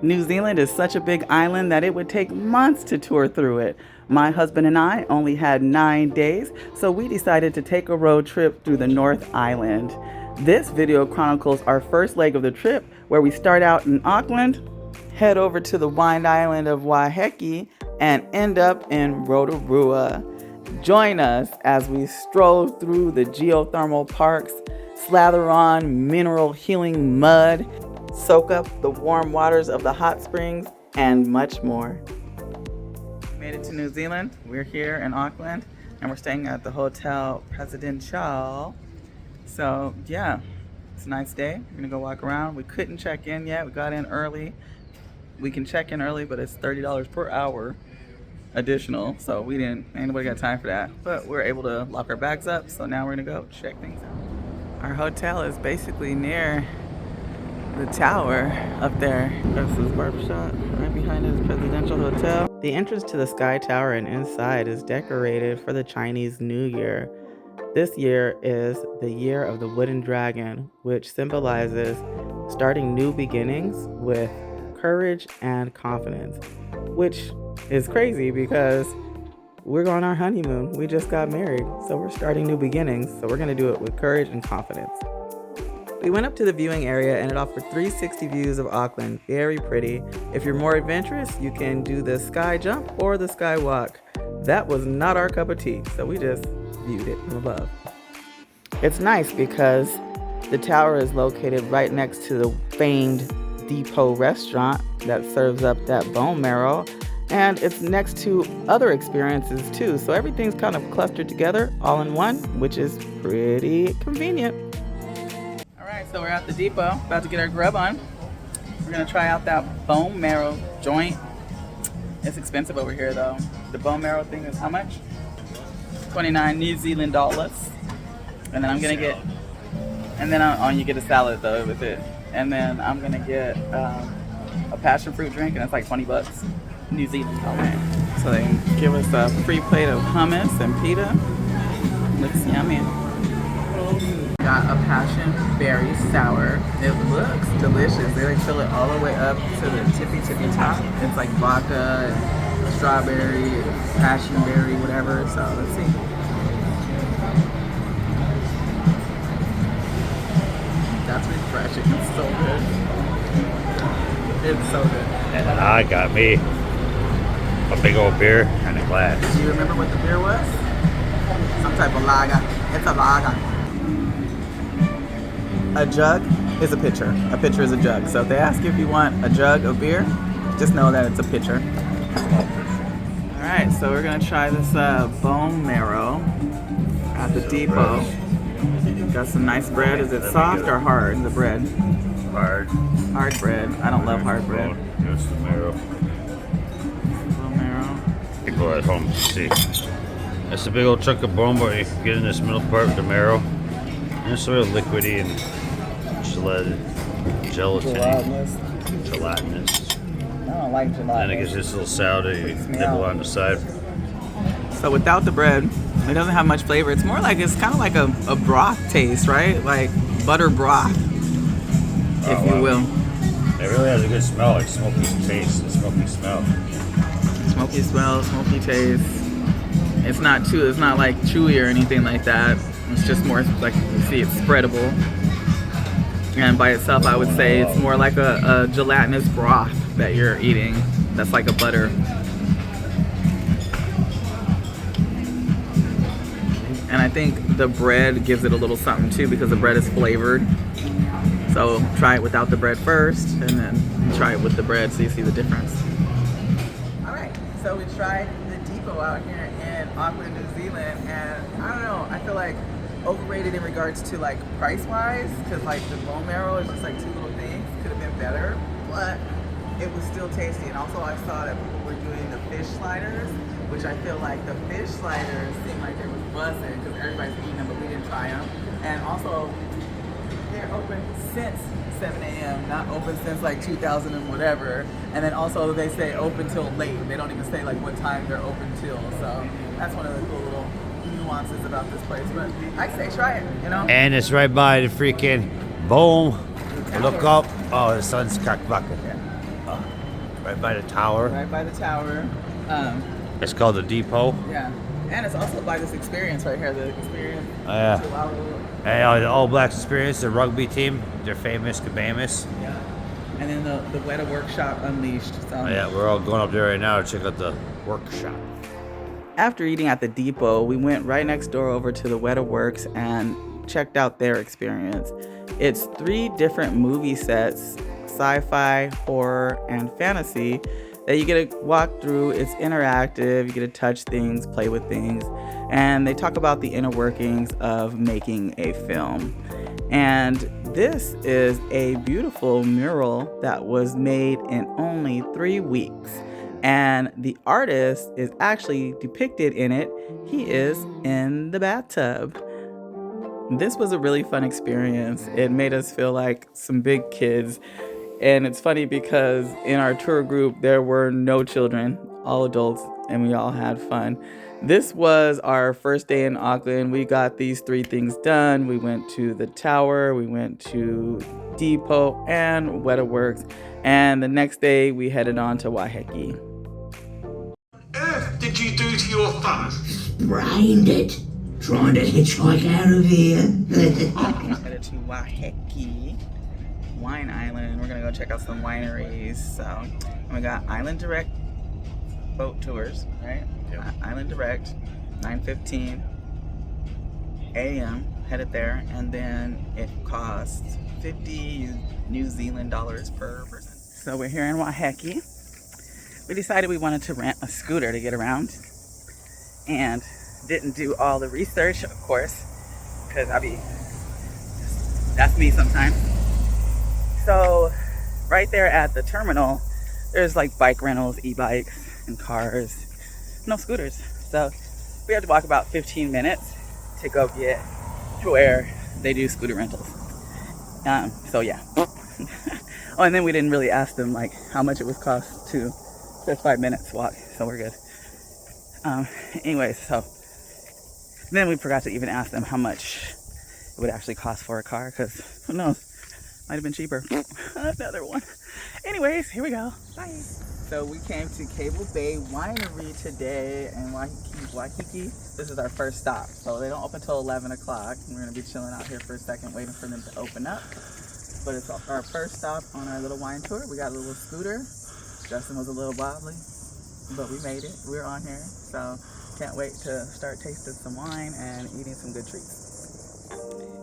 New Zealand is such a big island that it would take months to tour through it. My husband and I only had 9 days, so we decided to take a road trip through the North Island. This video chronicles our first leg of the trip, where we start out in Auckland, head over to the wide island of Waiheke, and end up in Rotorua. Join us as we stroll through the geothermal parks, slather on mineral healing mud, soak up the warm waters of the hot springs, and much more. Made it to New Zealand. We're here in Auckland and we're staying at the Hotel Presidential. So yeah, it's a nice day. We're gonna go walk around. We couldn't check in yet. We got in early. We can check in early, but it's $30 per hour additional. So anybody got time for that. But we're able to lock our bags up. So now we're gonna go check things out. Our hotel is basically near the tower up there. That's his barbershop. Right behind his Presidential Hotel. The entrance to the Sky Tower and inside is decorated for the Chinese New Year. This year is the year of the wooden dragon, which symbolizes starting new beginnings with courage and confidence, which is crazy because we're on our honeymoon. We just got married, so we're starting new beginnings. So we're gonna do it with courage and confidence. We went up to the viewing area and it offered 360 views of Auckland. Very pretty. If you're more adventurous, you can do the sky jump or the sky walk. That was not our cup of tea, so we just viewed it from above. It's nice because the tower is located right next to the famed Depot restaurant that serves up that bone marrow, and it's next to other experiences too. So everything's kind of clustered together all in one, which is pretty convenient. So we're at the depot, about to get our grub on. We're gonna try out that bone marrow joint. It's expensive over here though. The bone marrow thing is how much? 29 New Zealand dollars. And then I'm gonna get, and then you get a salad though with it. And then I'm gonna get a passion fruit drink, and it's like 20 bucks, New Zealand dollars. So they give us a free plate of hummus and pita. Looks yummy. Got a passion berry sour. It looks delicious. They like fill it all the way up to the tippy top. It's like vodka and strawberry, passion berry, whatever. So let's see. That's refreshing. It's so good. It's so good. And I got me a big old beer and a glass. Do you remember what the beer was? Some type of lager. It's a lager. A jug is a pitcher. A pitcher is a jug. So if they ask you if you want a jug of beer, just know that it's a pitcher. All right, so we're gonna try this bone marrow at the depot. Got some nice bread. Is it soft or hard, the bread? Hard. Hard bread. I don't love hard bread. Here's the marrow. Bone marrow. You go at home to see. It's a big old chunk of bone, but you can get in this middle part with the marrow. And it's sort of liquidy and gelatinous. I don't like gelatinous. Then it gets this little salad that you nibble on the side. So without the bread, it doesn't have much flavor. It's more like, it's kind of like a broth taste, right? Like butter broth, if you will. It really has a good smell, like smoky taste and smoky smell. Smoky smell, smoky taste. It's not like chewy or anything like that. It's just more like, you see, it's spreadable. And by itself, I would say it's more like a gelatinous broth that you're eating. That's like a butter. And I think the bread gives it a little something too, because the bread is flavored. So try it without the bread first, and then try it with the bread so you see the difference. All right, so we tried the depot out here in Auckland, New Zealand, and I don't know, I feel like overrated in regards to like price wise, because like the bone marrow is just like two little things, could have been better, but it was still tasty. And also I saw that people were doing the fish sliders, which I feel like the fish sliders seemed like they was buzzing because everybody's eating them, but we didn't try them. And also they're open since 7 a.m., not open since like 2000 and whatever. And then also they say open till late. They don't even say like what time they're open till. So that's one of the cool little nuances about this place. But I say try it, you know? And it's right by the freaking boom. Look up. Oh, the sun's cracked back. Yeah. Right by the tower. Right by the tower. It's called the Depot. Yeah. And it's also by this experience right here, the experience. Oh, yeah. Chihuahua. Hey, the All Blacks experience, the rugby team, they're famous, Cabamas. Yeah. And then the Weta Workshop Unleashed. So. Oh, yeah, we're all going up there right now to check out the workshop. After eating at the Depot, we went right next door over to the Weta Works and checked out their experience. It's 3 different movie sets, sci-fi, horror, and fantasy, that you get to walk through. It's interactive, you get to touch things, play with things, and they talk about the inner workings of making a film. And this is a beautiful mural that was made in only 3 weeks. And the artist is actually depicted in it. He is in the bathtub. This was a really fun experience. It made us feel like some big kids. And it's funny because in our tour group, there were no children, all adults, and we all had fun. This was our first day in Auckland. We got these 3 things done. We went to the tower, we went to Depot and Weta Works, and the next day we headed on to Waiheke. Earth did you do to your phone? Sprained it. Trying to hitchhike out of here. Headed to Waiheke Wine Island. We're gonna go check out some wineries. So we got Island Direct boat tours, right? Yep. Island Direct, 9:15 a.m. headed there, and then it costs 50 New Zealand dollars per person. So we're here in Waiheke. We decided we wanted to rent a scooter to get around, and didn't do all the research, of course, because that's me sometimes. So right there at the terminal, there's like bike rentals, e-bikes, and cars, no scooters. So we had to walk about 15 minutes to go get to where they do scooter rentals. So yeah. Oh, and then we didn't really ask them like how much it would cost to just 5 minutes walk, so we're good. Anyways, so then we forgot to even ask them how much it would actually cost for a car, because who knows, might have been cheaper. Another one. Anyways, here we go. Bye. So we came to Cable Bay Winery today in Waiheke. This is our first stop. So they don't open till 11 o'clock. We're gonna be chilling out here for a second, waiting for them to open up. But it's our first stop on our little wine tour. We got a little scooter. Justin was a little wobbly, but we made it. We're on here, so can't wait to start tasting some wine and eating some good treats.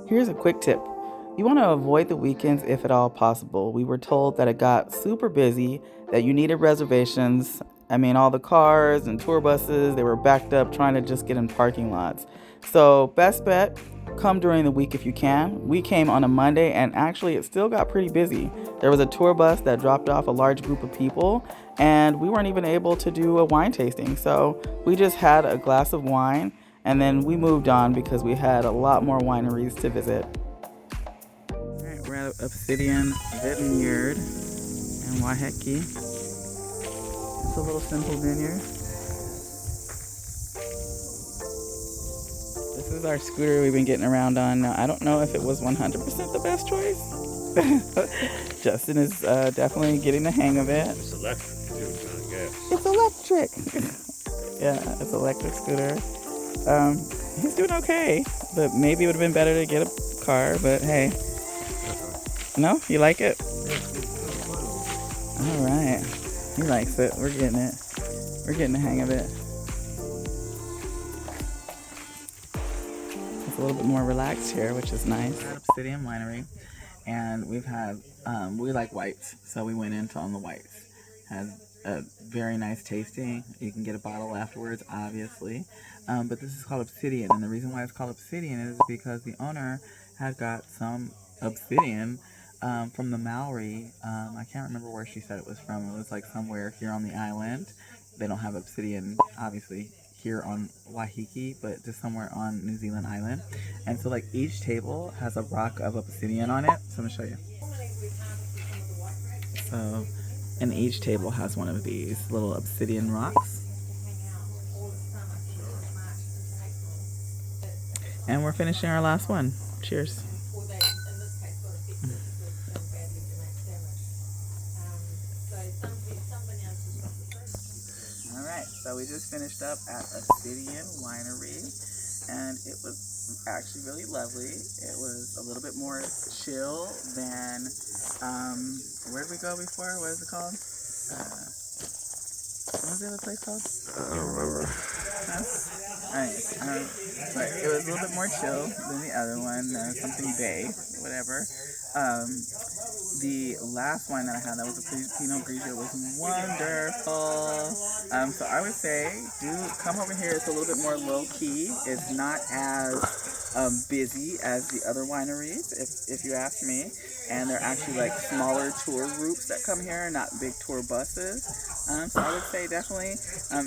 Here's a quick tip. You want to avoid the weekends if at all possible. We were told that it got super busy, that you needed reservations. I mean, all the cars and tour buses, they were backed up trying to just get in parking lots. So best bet, come during the week if you can. We came on a Monday, and actually it still got pretty busy. There was a tour bus that dropped off a large group of people, and we weren't even able to do a wine tasting. So we just had a glass of wine, and then we moved on because we had a lot more wineries to visit. All right, we're at Obsidian Vineyard in Waiheke. It's a little simple vineyard. This is our scooter we've been getting around on. Now, I don't know if it was 100% the best choice. Justin is definitely getting the hang of it. It's electric too, I guess. It's electric. Yeah, it's an electric scooter. He's doing okay, but maybe it would have been better to get a car, but hey. No? You like it? All right. He likes it. We're getting it. We're getting the hang of it. It's a little bit more relaxed here, which is nice. We're at Obsidian Winery, and we've had, we like whites, so we went into on the whites. Has a very nice tasting. You can get a bottle afterwards, obviously. But this is called Obsidian, and the reason why it's called Obsidian is because the owner had got some obsidian from the Maori. I can't remember where she said it was from. It was like somewhere here on the island. They don't have obsidian, obviously, here on Waiheke, but just somewhere on New Zealand island. And so like each table has a rock of obsidian on it. So I'm gonna show you. So, and each table has one of these little obsidian rocks. And we're finishing our last one. Cheers. All right, so we just finished up at Obsidian Winery, and it was actually really lovely. It was a little bit more chill than, where did we go before? What is it called? What was the other place called? I don't remember. Huh? Alright, but it was a little bit more chill than the other one, something bay, whatever. The last wine that I had, that was a Pinot Grigio, was wonderful. So I would say, do come over here. It's a little bit more low key. It's not as busy as the other wineries, if you ask me. And they're actually like smaller tour groups that come here, not big tour buses. So I would say definitely,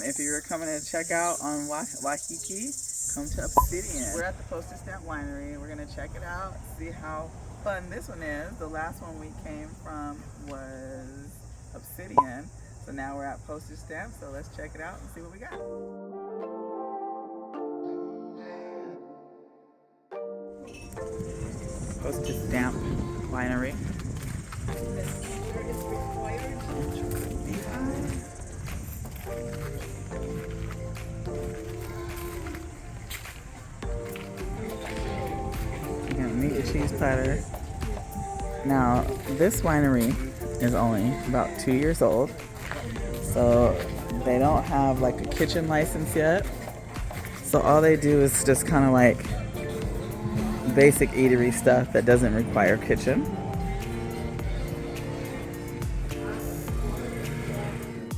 if you're coming to check out on Waiheke, come to Obsidian. We're at the Postage Stamp Winery. We're gonna check it out, see how fun this one is. The last one we came from was Obsidian. So now we're at Postage Stamp, so let's check it out and see what we got. Postage Stamp Winery. You're gonna meet your cheese platter. Now, this winery is only about 2 years old, so they don't have like a kitchen license yet. So all they do is just kind of like basic eatery stuff that doesn't require kitchen.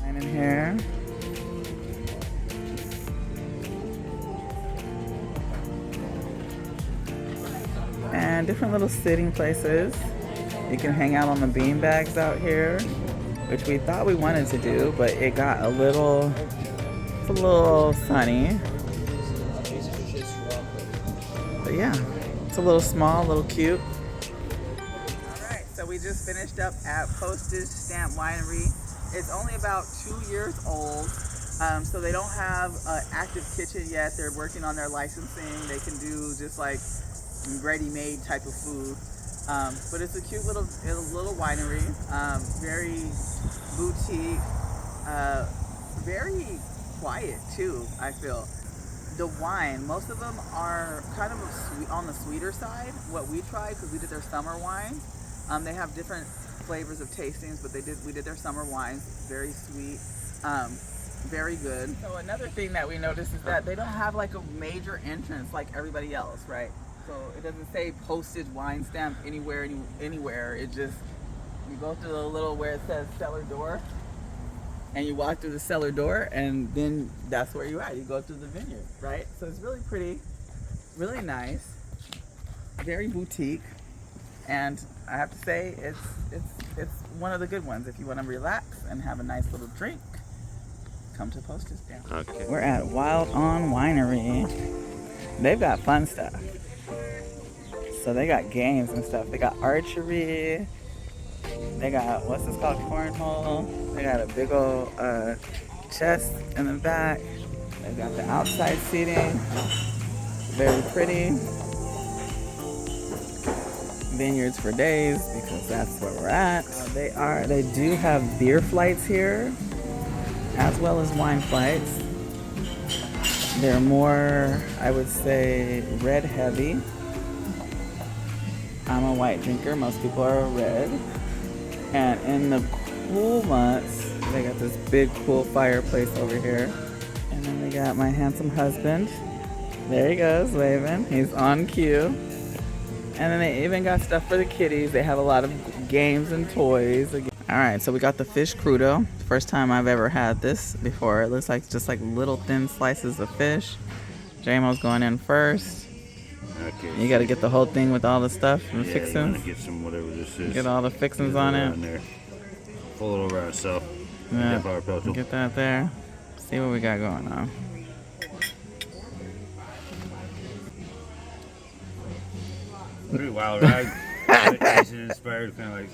Wine in here. And different little sitting places. You can hang out on the bean bags out here, which we thought we wanted to do, but it got a little sunny. But yeah, it's a little small, a little cute. All right, so we just finished up at Postage Stamp Winery. It's only about 2 years old, so they don't have an active kitchen yet. They're working on their licensing. They can do just like ready-made type of food. But it's a cute little winery, very boutique, very quiet too, I feel. The wine, most of them are kind of on the sweeter side. What we tried, because we did their summer wine, they have different flavors of tastings, but we did their summer wines, very sweet, very good. So another thing that we noticed is that they don't have like a major entrance like everybody else, right? So it doesn't say Postage Wine Stamp anywhere. It just, you go through the little where it says cellar door, and you walk through the cellar door, and then that's where you're at. You go through the vineyard, right? So it's really pretty, really nice, very boutique, and I have to say it's one of the good ones if you want to relax and have a nice little drink. Come to Postage Stamp. Okay. We're at Wild On Winery. They've got fun stuff. So they got games and stuff. They got archery. They got, what's this called, cornhole. They got a big old chest in the back. They got the outside seating. Very pretty. Vineyards for days, because that's where we're at. They do have beer flights here, as well as wine flights. They're more, I would say, red heavy. I'm a white drinker, most people are red. And in the cool months, they got this big cool fireplace over here. And then we got my handsome husband. There he goes, waving. He's on cue. And then they even got stuff for the kiddies. They have a lot of games and toys. Alright, so we got the fish crudo. First time I've ever had this before. It looks like just like little thin slices of fish. JMO's going in first. Okay. You gotta get the whole thing with all the stuff and Yeah, fixings. you want to get some whatever this is. Get all the fixings on it. In there. Pull it over on itself. Yeah. Get power pedal. Get that there. See what we got going on. Pretty wild ride. It's inspired, kind of like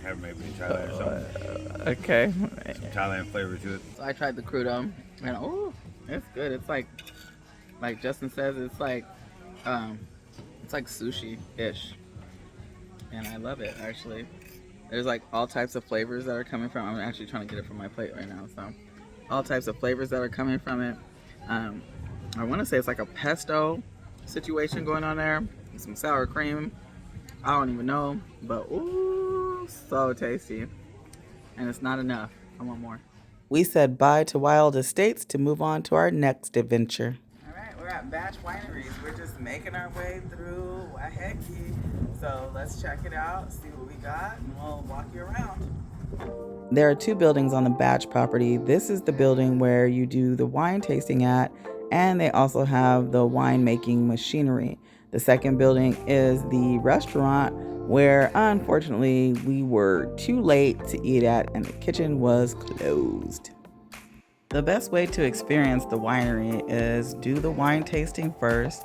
have maybe in Thailand or something. Okay. Some Thailand flavor to it. So I tried the crudo, and oh, it's good. It's like Justin says, it's like sushi-ish, and I love it actually. There's like all types of flavors that are coming from. I'm actually trying to get it from my plate right now. So all types of flavors that are coming from it. I want to say it's like a pesto situation going on there. Some sour cream. I don't even know, but ooh, so tasty. And it's not enough. I want more. We said bye to Wild Estates to move on to our next adventure. All right, we're at Batch Wineries. We're just making our way through Waiheke. So let's check it out, see what we got, and we'll walk you around. There are two buildings on the Batch property. This is the building where you do the wine tasting at, and they also have the winemaking machinery. The second building is the restaurant where unfortunately we were too late to eat at and the kitchen was closed. The best way to experience the winery is do the wine tasting first,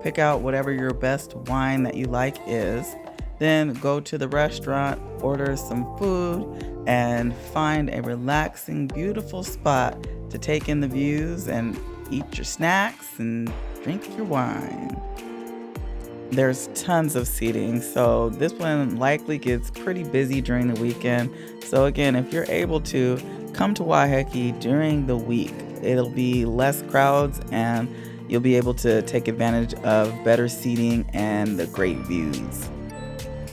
pick out whatever your best wine that you like is, then go to the restaurant, order some food, and find a relaxing, beautiful spot to take in the views and eat your snacks and drink your wine. There's tons of seating, so this one likely gets pretty busy during the weekend. So again, if you're able to, come to Waiheke during the week. It'll be less crowds and you'll be able to take advantage of better seating and the great views.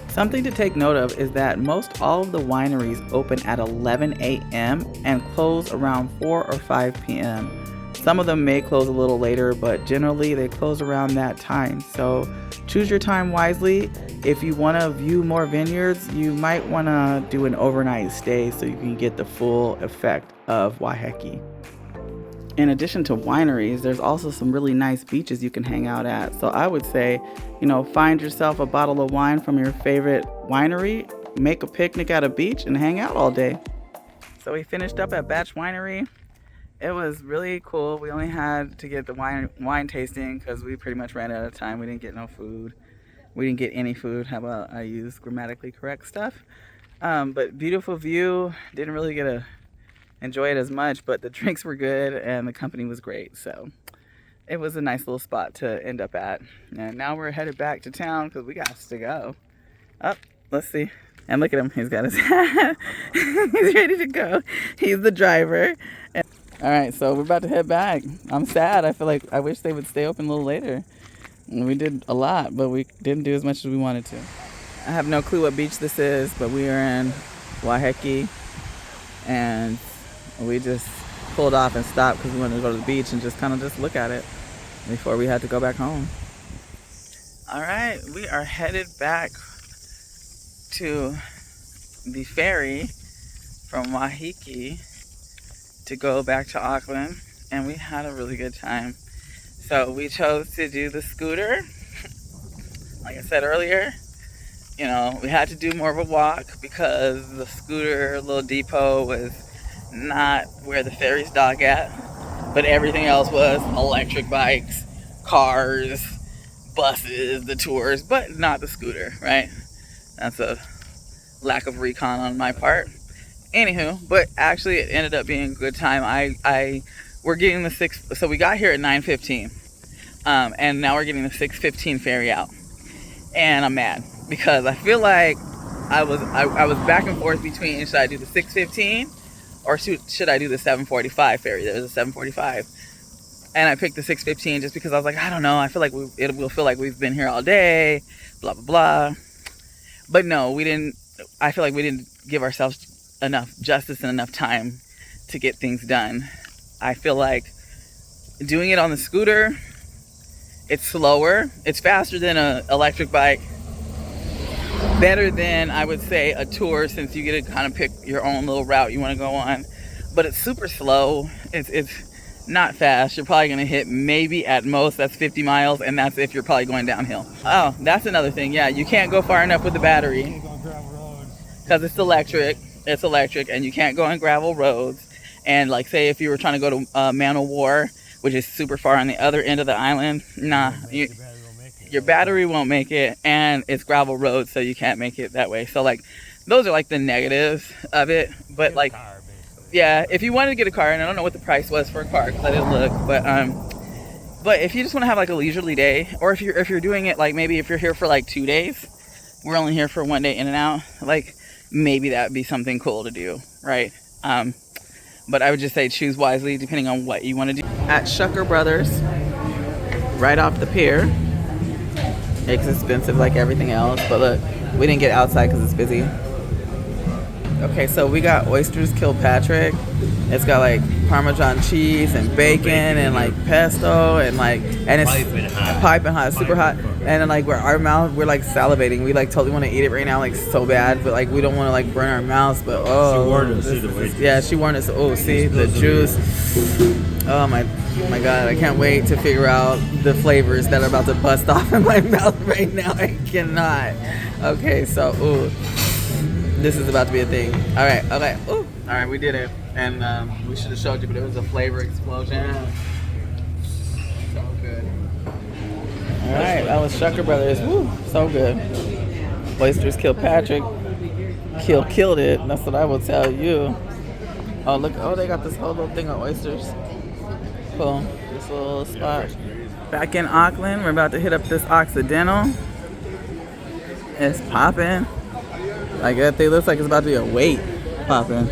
Something to take note of is that most all of the wineries open at 11 a.m. and close around 4 or 5 p.m. Some of them may close a little later, but generally they close around that time. So choose your time wisely. If you want to view more vineyards, you might want to do an overnight stay so you can get the full effect of Waiheke. In addition to wineries, there's also some really nice beaches you can hang out at. So I would say, find yourself a bottle of wine from your favorite winery, make a picnic at a beach, and hang out all day. So we finished up at Batch Winery. It was really cool. We only had to get the wine tasting because we pretty much ran out of time. We didn't get no food. We didn't get any food. How about I use grammatically correct stuff? But beautiful view. Didn't really get to enjoy it as much, but the drinks were good and the company was great. So it was a nice little spot to end up at. And now we're headed back to town because we got to go. Oh, let's see. And look at him. He's got his hat. He's ready to go. He's the driver. All right, so we're about to head back. I'm sad. I wish they would stay open a little later. We did a lot, but we didn't do as much as we wanted to. I have no clue what beach this is, but we are in Waiheke, and we just pulled off and stopped because we wanted to go to the beach and just look at it before we had to go back home. All right, we are headed back to the ferry from Waiheke to go back to Auckland, and we had a really good time. So we chose to do the scooter. Like I said earlier, we had to do more of a walk because the scooter little depot was not where the ferries dock at, but everything else was electric bikes, cars, buses, the tours, but not the scooter, right? That's a lack of recon on my part. Anywho, but actually it ended up being a good time. We're getting the so we got here at 9:15, and now we're getting the 6:15 ferry out, and I'm mad because I feel like I was back and forth between should I do the 6:15 or should I do the 7:45 ferry. There was a 7:45, and I picked the 6:15 just because I was like, I don't know, I feel like it will feel like we've been here all day, blah blah blah. But no, we didn't. I feel like we didn't give ourselves enough justice and enough time to get things done. I feel like doing it on the scooter, it's slower, it's faster than an electric bike, better than I would say a tour since you get to kind of pick your own little route you want to go on, but it's super slow. It's not fast. You're probably going to hit maybe at most that's 50 miles, and that's if you're probably going downhill. Oh, that's another thing. Yeah, you can't go far enough with the battery because it's electric. It's electric, and you can't go on gravel roads. And like, say if you were trying to go to Man o' War, which is super far on the other end of the island, your battery won't make it, and it's gravel roads, so you can't make it that way. So like, those are like the negatives of it. But like, yeah, if you wanted to get a car, and I don't know what the price was for a car because I didn't look, but if you just want to have like a leisurely day, or if you're doing it like maybe if you're here for like 2 days, we're only here for 1 day in and out, like, maybe that would be something cool to do, right? But I would just say choose wisely depending on what you want to do. At Shucker Brothers, right off the pier. It's expensive like everything else, but look, we didn't get outside because it's busy. Okay, so we got oysters Kilpatrick. It's got like Parmesan cheese and bacon and like pesto and it's piping hot, super hot. And then like we're like salivating. We like totally want to eat it right now, like so bad, but like we don't want to like burn our mouths. But oh, she warned us. Yeah, she warned us. Oh, see the juice. Oh my God, I can't wait to figure out the flavors that are about to bust off in my mouth right now. I cannot. Okay, so ooh. This is about to be a thing. All right, okay. Ooh. All right, we did it. And we should have showed you, but it was a flavor explosion. So good. All right, that was Shucker Brothers. Woo, so good. Oysters Kilpatrick. Killed it. That's what I will tell you. Oh, look. Oh, they got this whole little thing of oysters. Cool. This little spot. Back in Auckland, we're about to hit up this Occidental. It's popping. Like that thing looks like it's about to be a wait popping.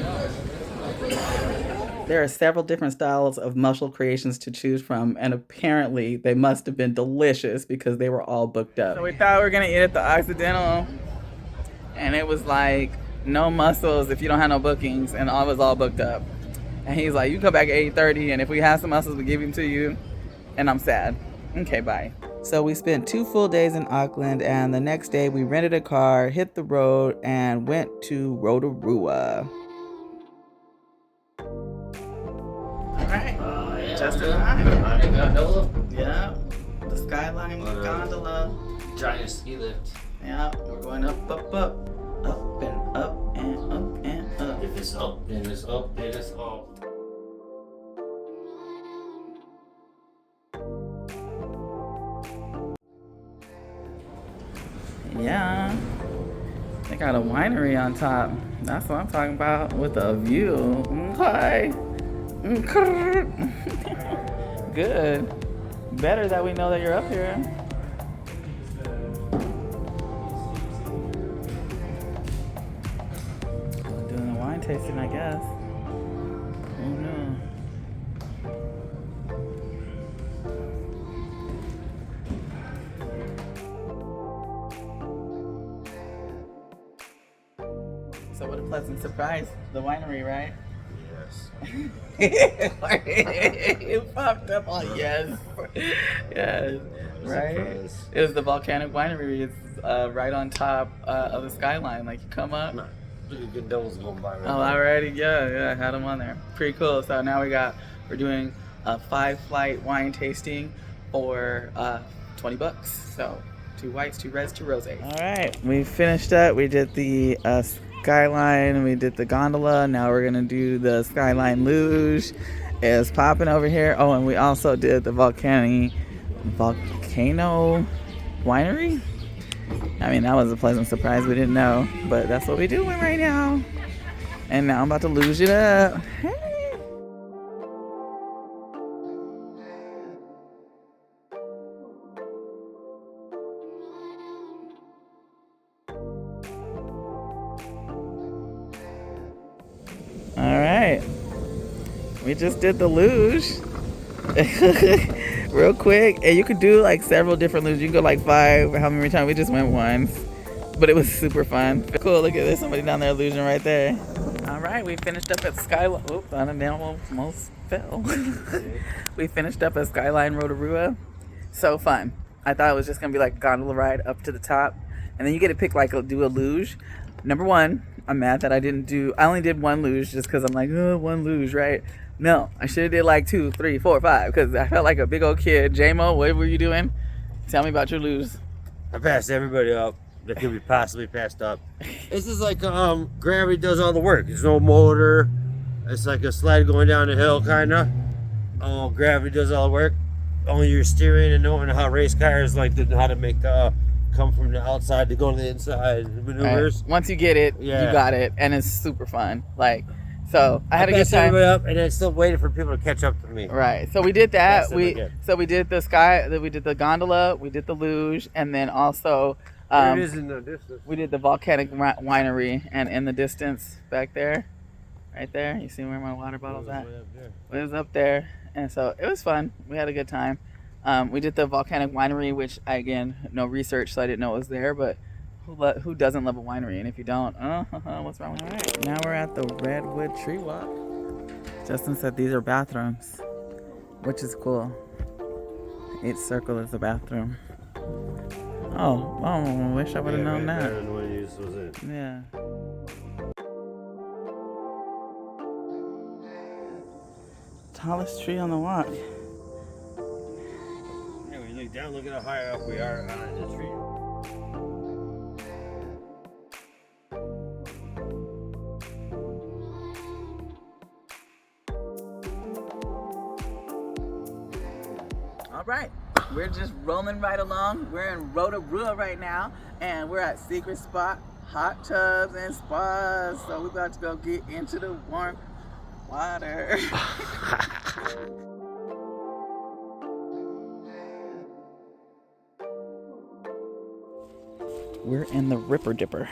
There are several different styles of mussel creations to choose from, and apparently they must have been delicious because they were all booked up. So we thought we were gonna eat at the Occidental, and it was like no mussels if you don't have no bookings, and all was all booked up. And he's like, you come back at 8:30, and if we have some mussels, we give them to you. And I'm sad. Okay, bye. So we spent 2 full days in Auckland, and the next day we rented a car, hit the road, and went to Rotorua. All right, just in time. Yeah, the skyline gondola. Giant ski lift. Yeah, we're going up and up and up and up. If it's up, then it's up, then it's up. Yeah, they got a winery on top. That's what I'm talking about, with a view. Okay. Good. Better that we know that you're up here. Doing the wine tasting, I guess. Oh no. So what a pleasant surprise, the winery, right? Yes. You popped up on yes. Yes. Right? It was the volcanic winery. It's right on top of the skyline. Like you come up. Look at good doubles going by right Oh, now. already? Yeah, I had them on there. Pretty cool. So now we're doing a 5-flight wine tasting for $20. So 2 whites, 2 reds, 2 rosés. All right, we finished up. We did the skyline, we did the gondola. Now we're gonna do the skyline luge. It's popping over here. Oh, and we also did the volcano winery. I mean, that was a pleasant surprise. We didn't know, but that's what we're doing right now. And now I'm about to luge it up. Hey. All right, we just did the luge real quick, and you could do like several different luges. You can go like 5, how many times? We just went once, but it was super fun. Cool, look at this, somebody down there luging right there. All right, we finished up at Skyline. Oops, I almost fell. We finished up at Skyline Rotorua. So fun. I thought it was just gonna be like a gondola ride up to the top, and then you get to pick do a luge. Number one, I'm mad that I only did 1 luge just because I'm like, oh, 1 luge, right? No, I should have did like 2, 3, 4, 5 because I felt like a big old kid. J-Mo, what were you doing? Tell me about your luge. I passed everybody up that could be possibly passed up. This is like gravity does all the work. There's no motor. It's like a sled going down the hill, kind of. Gravity does all the work. Only your steering and knowing how race cars like how to make come from the outside to go to the inside maneuvers. Right. Once you get it, yeah. You got it, and it's super fun. Like, so I had a good passed time. everybody up, and then still waiting for people to catch up to me. Right. So we did that. Yes, We did the gondola, we did the luge, and then also There it is in the distance. We did the volcanic winery, and in the distance back there, right there, you see where my water bottle's at? It was up there, and so it was fun. We had a good time. We did the volcanic winery, which again, no research, so I didn't know it was there, but who doesn't love a winery? And if you don't, what's wrong with that? Now we're at the Redwood Tree Walk. Justin said these are bathrooms, which is cool. Each circle is a bathroom. Oh, I wish I would have known that. Yeah. Tallest tree on the walk. Yeah, when you look down, look at how high up we are on the tree. All right, we're just rolling right along. We're in Rotorua right now, and we're at Secret Spot Hot Tubs and Spas. So we're about to go get into the warm water. We're in the Ripper Dipper.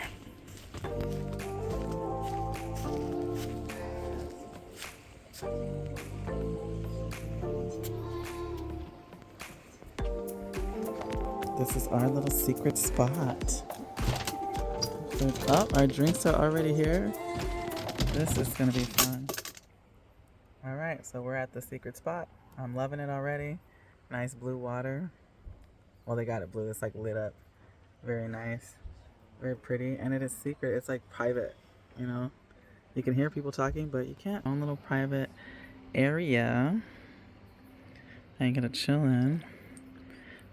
This is our little secret spot. Oh, our drinks are already here. This is gonna be fun. All right, so we're at the secret spot. I'm loving it already. Nice blue water. Well, they got it blue. It's like lit up. Very nice. Very pretty. And it is secret. It's like private, you know. You can hear people talking, but you can't. Own little private area. And you get to chill in.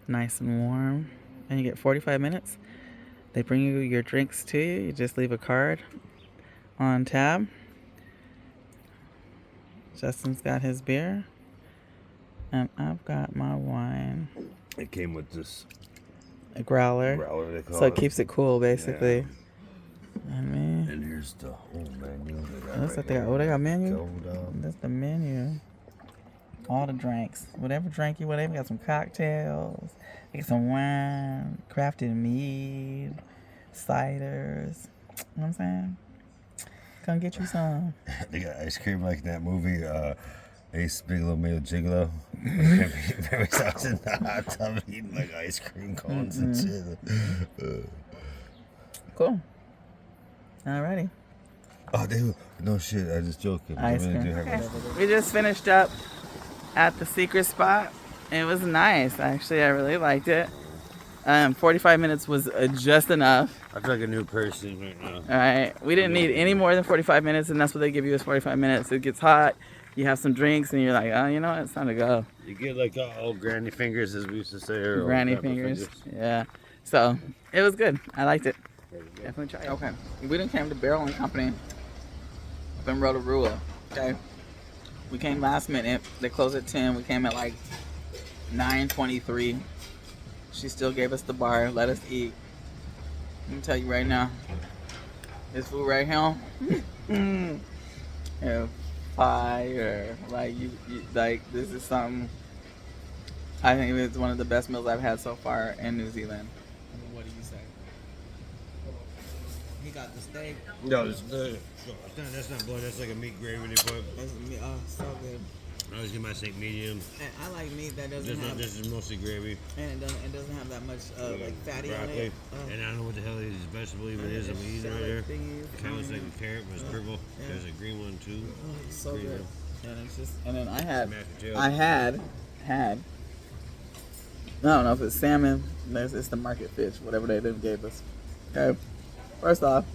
Nice and warm. And you get 45 minutes. They bring you your drinks to you. You just leave a card on tab. Justin's got his beer. And I've got my wine. It came with this a growler. they call so it. It keeps it cool, basically. Yeah. And here's the whole menu. They got menu? That's the menu. All the drinks. Whatever drink you want. They got some cocktails. They got some wine. Crafted mead. Ciders. You know what I'm saying? Come get you some. They got ice cream like in that movie, Ace Big Little Male Gigolo. Remember I was in the hot tub eating like ice cream cones and shit. Cool. Alrighty. Oh, dude. No shit. I just joking. Ice cream. We just finished up at the secret spot. It was nice. Actually, I really liked it. 45 minutes was just enough. I feel like a new person right now. All right. We didn't need any more than 45 minutes, and that's what they give you is 45 minutes. It gets hot. You have some drinks, and you're like, oh, you know what? It's time to go. You get like old granny fingers, as we used to say. Or granny fingers. Yeah. So, it was good. I liked it. Definitely try it. Okay. We done came to Barrel and Company up in Rotorua. Okay. We came last minute. They closed at 10. We came at like 9:23. She still gave us the bar, let us eat. Let me tell you right now, this food right here, yeah, fire. Like you, like this is something. I think it's one of the best meals I've had so far in New Zealand. What do you say? He got the steak. No, that's not blood. That's like a meat gravy they put. That's meat. Oh, so good. I always get my steak medium. And I like meat that doesn't have. This is mostly gravy. And it doesn't have that much like fatty on broccoli. it. And I don't know what the hell this vegetable even is. I'm eating right here. Kind of looks like a carrot, but it's purple. Yeah. There's a green one too. Oh, it's so Green good. one. And it's just, and then I had Mashed I don't know if it's salmon. It's the market fish, whatever they done gave us. Okay. First off,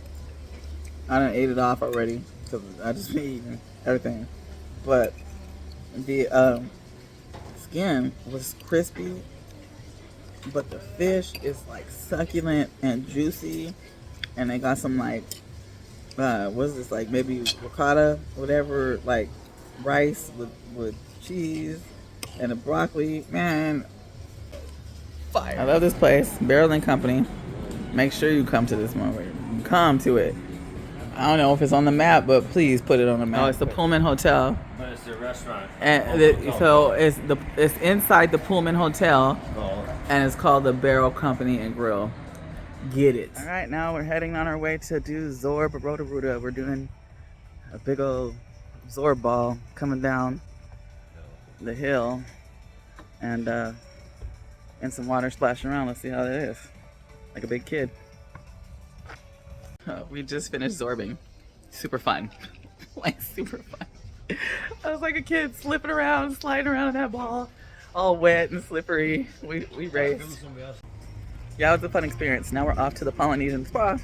I done ate it off already because I just been eating everything. But the skin was crispy, but the fish is like succulent and juicy, and they got some like what's this, like maybe ricotta, whatever, like rice with cheese and the broccoli. Man, fire. I love this place, Barrel and Company. Make sure you come to this one. Come to it. I don't know if it's on the map, but please put it on the map. Oh, it's the Pullman Hotel. But it's the restaurant. And so it's inside the Pullman Hotel, and it's called the Barrel Company and Grill. Get it. All right, now we're heading on our way to do Zorb Rotorua. We're doing a big old Zorb ball coming down the hill, and some water splashing around. Let's see how that is. Like a big kid. We just finished Zorbing. Super fun. Like super fun. I was like a kid slipping around, sliding around in that ball, all wet and slippery. We raced. Yeah, it was a fun experience. Now we're off to the Polynesian spa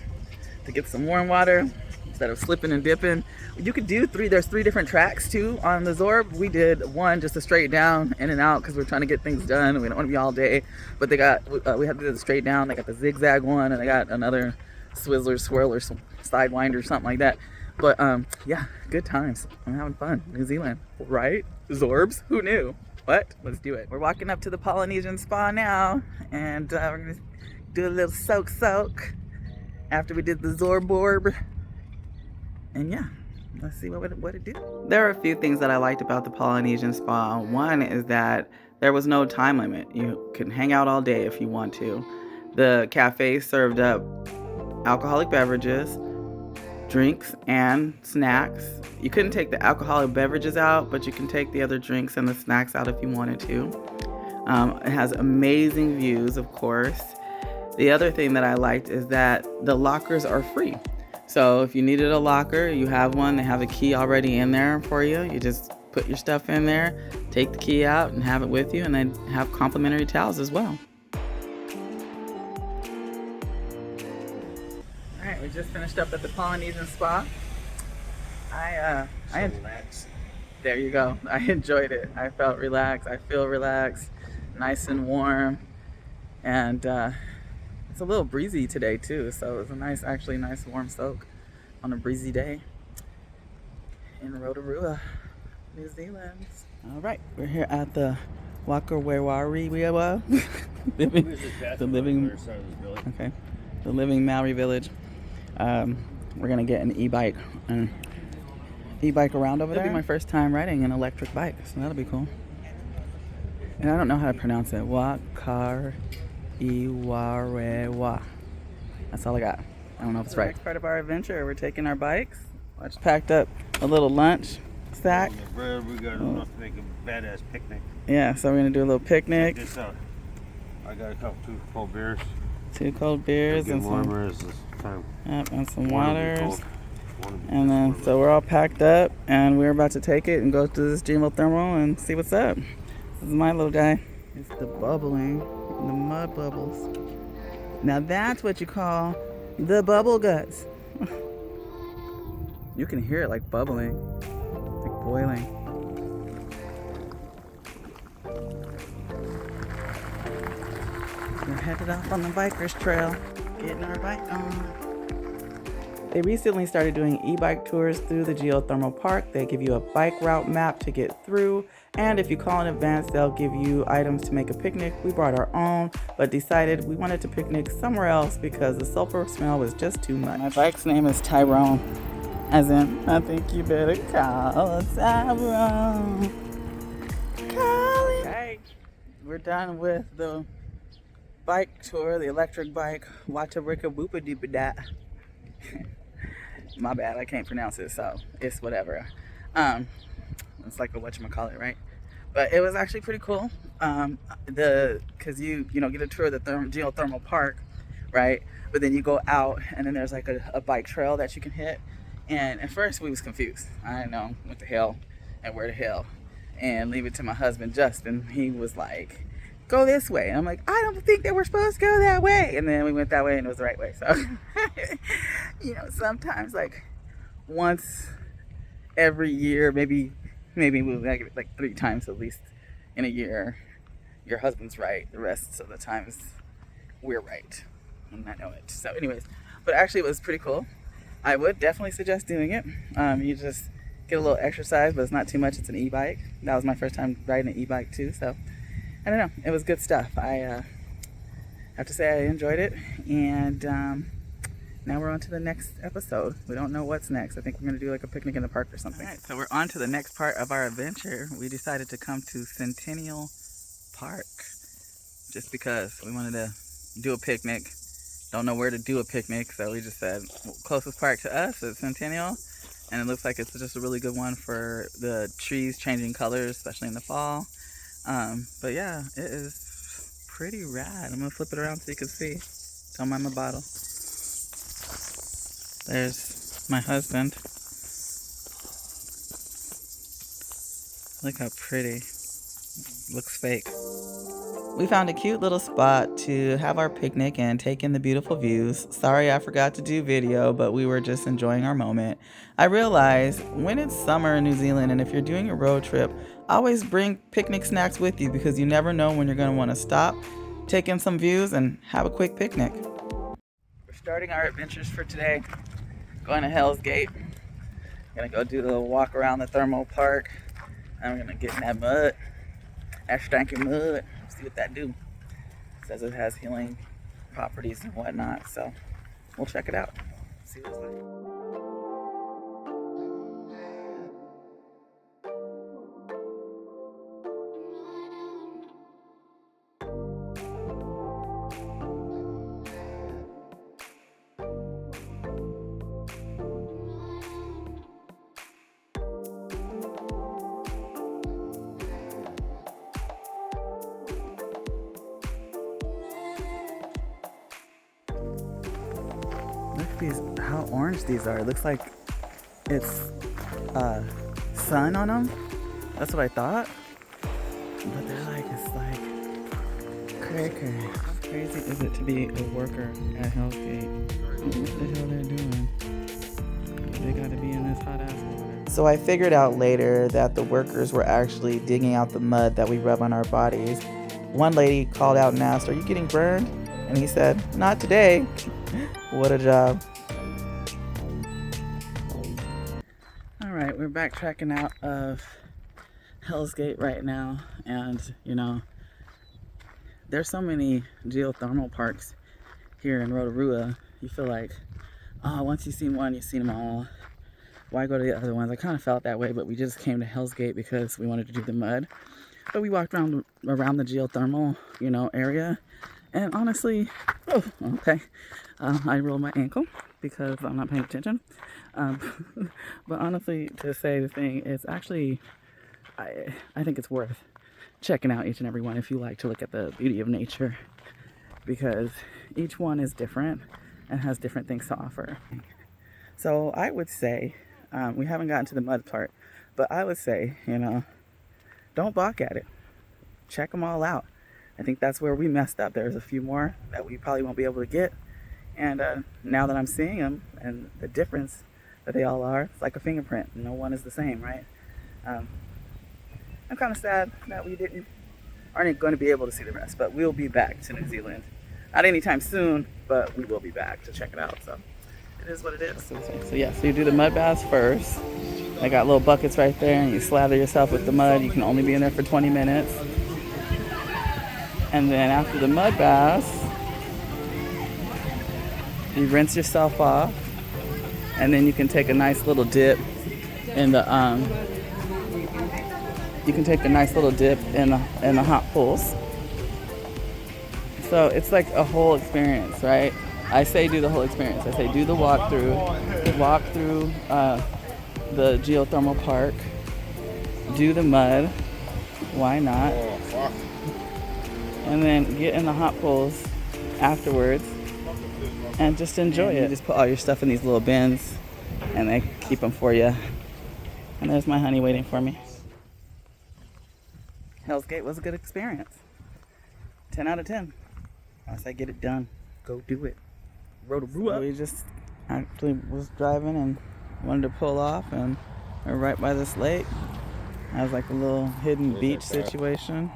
to get some warm water instead of slipping and dipping. You could do there's three different tracks too on the Zorb. We did one just a straight down, in and out, because we're trying to get things done and we don't want to be all day. But they got, we had to do the straight down. They got the zigzag one, and they got another swizzler, swirler, sidewinder, something like that. But yeah, good times. I'm having fun. New Zealand, right? Zorbs? Who knew? What? Let's do it. We're walking up to the Polynesian spa now, and we're gonna do a little soak after we did the Zorborb. And yeah, let's see what it do. There are a few things that I liked about the Polynesian spa. One is that there was no time limit. You can hang out all day if you want to. The cafe served up alcoholic beverages, drinks, and snacks. You couldn't take the alcoholic beverages out, but you can take the other drinks and the snacks out if you wanted to. It has amazing views, of course. The other thing that I liked is that the lockers are free. So if you needed a locker, you have one. They have a key already in there for you. You just put your stuff in there, take the key out, and have it with you, and then have complimentary towels as well. Alright, we just finished up at the Polynesian spa. There you go. I enjoyed it. I felt relaxed. I feel relaxed, nice and warm, and it's a little breezy today too. So it was a nice warm soak on a breezy day in Rotorua, New Zealand. All right, we're here at the Waiheke, the living Maori village. We're gonna get an e-bike around over there. It'll be my first time riding an electric bike, so that'll be cool. And I don't know how to pronounce it. Iwarewa. That's all I got. I don't know if it's right. Next part of our adventure, we're taking our bikes. I just packed up a little lunch sack. We got enough to make a badass picnic. Yeah, so we're gonna do a little picnic. Check this out. I got two cold beers. Two cold beers and some and some waters. And then so we're all packed up and we're about to take it and go to this geothermal and see what's up. This is my little guy. It's the bubbling, the mud bubbles. Now that's what you call the bubble guts. You can hear it like bubbling, like boiling. We're headed off on the bikers trail, getting our bike on. They recently started doing e-bike tours through the geothermal park. They give you a bike route map to get through, and if you call in advance, they'll give you items to make a picnic. We brought our own, but decided we wanted to picnic somewhere else because the sulfur smell was just too much. My bike's name is Tyrone, as in, I think you better call Tyrone. Call it. Okay, we're done with the bike tour, the electric bike, Watarika Woopa Doopa Da. My bad, I can't pronounce it, so it's whatever. It's like a whatchamacallit, right? But it was actually pretty cool. Cause you get a tour of the geothermal park, right? But then you go out and then there's like a bike trail that you can hit. And at first we was confused. I didn't know what the hell and where the hell. And leave it to my husband, Justin. He was like, go this way. And I'm like, I don't think that we're supposed to go that way. And then we went that way and it was the right way. So, sometimes like once every year, maybe we like 3 times at least in a year, your husband's right. The rest of the times we're right. And I know it. So anyways, but actually it was pretty cool. I would definitely suggest doing it. You just get a little exercise, but it's not too much. It's an e-bike. That was my first time riding an e-bike too. So I don't know. It was good stuff. I have to say I enjoyed it. And now we're on to the next episode. We don't know what's next. I think we're going to do like a picnic in the park or something. All right, so we're on to the next part of our adventure. We decided to come to Centennial Park just because we wanted to do a picnic don't know where to do a picnic, so we just said closest park to us is Centennial, and it looks like it's just a really good one for the trees changing colors, especially in the fall. But yeah, it is pretty rad. I'm gonna flip it around so you can see. Don't mind my bottle. There's my husband. Look how pretty. Looks fake. We found a cute little spot to have our picnic and take in the beautiful views. Sorry I forgot to do video, but we were just enjoying our moment. I realized when it's summer in New Zealand and if you're doing a road trip, always bring picnic snacks with you because you never know when you're going to want to stop, take in some views, and have a quick picnic. We're starting our adventures for today. Going to Hell's Gate. Gonna go do a little walk around the thermal park. I'm gonna get in that mud, that stanky mud, see what that do. It says it has healing properties and whatnot, so we'll check it out. See what it's like. Look at these, how orange these are. It looks like it's sun on them. That's what I thought. But they're like, it's like crazy. How crazy is it to be a worker at Hell's Gate? What the hell they're doing? They gotta be in this hot ass water. So I figured out later that the workers were actually digging out the mud that we rub on our bodies. One lady called out and asked, "Are you getting burned?" And he said, "Not today." What a job. Alright, we're backtracking out of Hell's Gate right now, and you know, there's so many geothermal parks here in Rotorua. You feel like, oh, once you've seen one, you've seen them all. Why go to the other ones? I kind of felt that way, but we just came to Hell's Gate because we wanted to do the mud. But we walked around the geothermal, you know, area. And honestly, oh, okay, I rolled my ankle because I'm not paying attention. But honestly, to say the thing, it's actually, I think it's worth checking out each and every one if you like to look at the beauty of nature, because each one is different and has different things to offer. So I would say, we haven't gotten to the mud part, but I would say, you know, don't balk at it. Check them all out. I think that's where we messed up. There's a few more that we probably won't be able to get. And now that I'm seeing them and the difference that they all are, it's like a fingerprint. No one is the same, right? I'm kind of sad that we aren't going to be able to see the rest, but we'll be back to New Zealand. Not anytime soon, but we will be back to check it out. So it is what it is. So yeah, so you do the mud baths first. They got little buckets right there, and you slather yourself with the mud. You can only be in there for 20 minutes. And then after the mud baths, you rinse yourself off, and then you can take a nice little dip in the in the hot pools. So it's like a whole experience, right? I say do the whole experience. I say do the walk through the geothermal park, do the mud, why not? And then get in the hot pools afterwards and just enjoy it. You just put all your stuff in these little bins and they keep them for you. And there's my honey waiting for me. Hell's Gate was a good experience. 10 out of 10. I say get it done. Go do it. Rotorua. So we just actually was driving and wanted to pull off, and we're right by this lake. It has like a little hidden beach situation.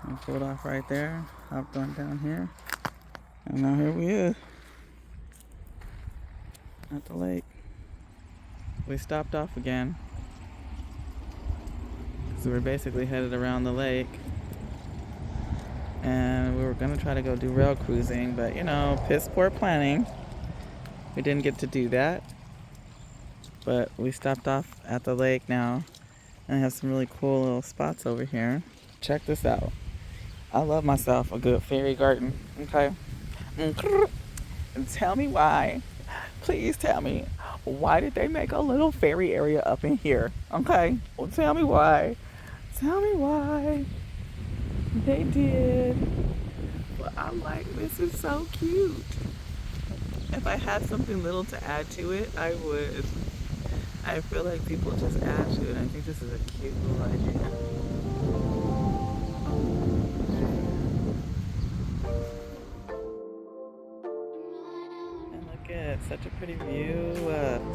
We pulled off right there, hopped on down here, and now here we is at the lake. We stopped off again, so we're basically headed around the lake, and we were gonna try to go do rail cruising, but you know, piss poor planning. We didn't get to do that, but we stopped off at the lake now, and I have some really cool little spots over here. Check this out. I love myself a good fairy garden, okay? And tell me why. Please tell me, why did they make a little ferry area up in here? Okay? Well, tell me why. Tell me why they did. Well, I'm like, this is so cute. If I had something little to add to it, I would. I feel like people just add to it. I think this is a cute little idea. And look at such a pretty view.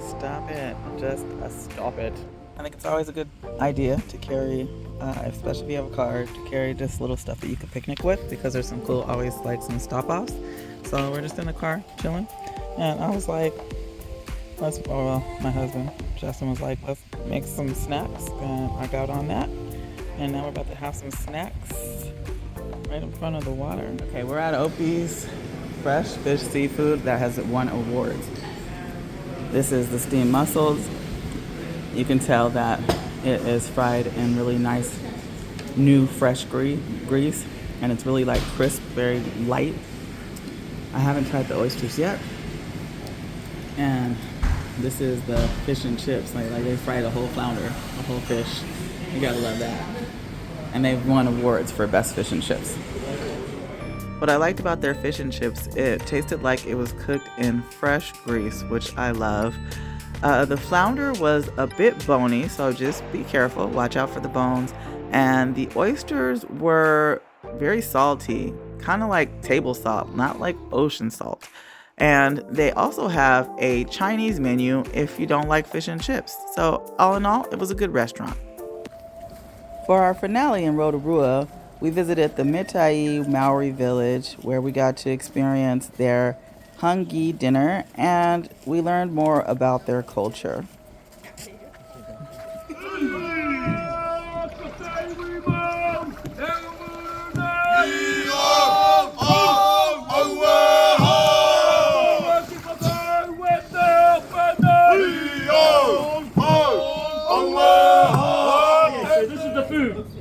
Stop it. Just stop it. I think it's always a good idea to carry, especially if you have a car, to carry just little stuff that you can picnic with, because there's some cool, always like some stop-offs. So we're just in the car chilling, and I was like, my husband Justin was like, let's make some snacks, and I got on that, and now we're about to have some snacks right in front of the water. Okay, we're at Opie's Fresh Fish Seafood that has won awards. This is the steamed mussels. You can tell that it is fried in really nice, new, fresh grease, and it's really like crisp, very light. I haven't tried the oysters yet. And this is the fish and chips. Like they fried a whole flounder, a whole fish. You gotta love that. And they've won awards for best fish and chips. What I liked about their fish and chips, it tasted like it was cooked in fresh grease, which I love. The flounder was a bit bony, so just be careful, watch out for the bones. And the oysters were very salty, kind of like table salt, not like ocean salt. And they also have a Chinese menu if you don't like fish and chips. So all in all, it was a good restaurant. For our finale in Rotorua, we visited the Mitai Maori village, where we got to experience their hungi dinner, and we learned more about their culture.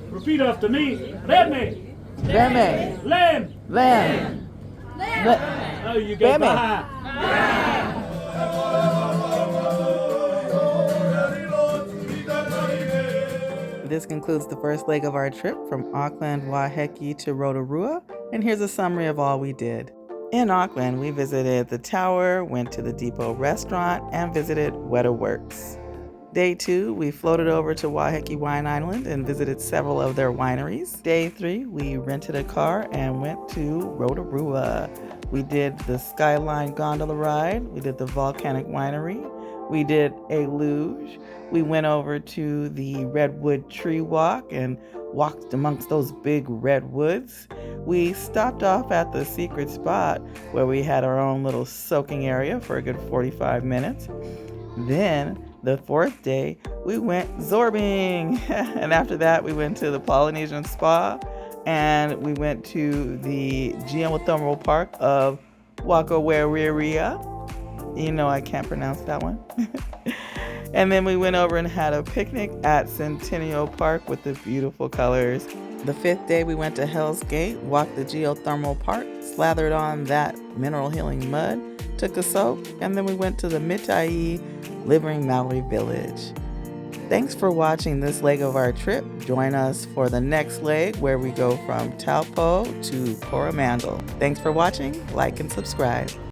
Repeat after me. Lemme. Beme. Lamb. Lamb. Oh, you get Beme. baha. This concludes the first leg of our trip from Auckland, Waiheke to Rotorua, and here's a summary of all we did. In Auckland, we visited the tower, went to the Depot restaurant, and visited Weta Works. Day 2, we floated over to Waiheke Wine Island and visited several of their wineries. Day 3, we rented a car and went to Rotorua. We did the Skyline Gondola ride, we did the Volcanic Winery, we did a luge, we went over to the Redwood Tree Walk and walked amongst those big redwoods. We stopped off at the secret spot where we had our own little soaking area for a good 45 minutes. Then, the 4th day, we went zorbing. And after that, we went to the Polynesian Spa, and we went to the geothermal park of Wakawereria. You know I can't pronounce that one. And then we went over and had a picnic at Centennial Park with the beautiful colors. The 5th day, we went to Hell's Gate, walked the geothermal park, slathered on that mineral healing mud, took a soak, and then we went to the Mitai Living Maori Village. Thanks for watching this leg of our trip. Join us for the next leg where we go from Taupo to Coromandel. Thanks for watching, like and subscribe.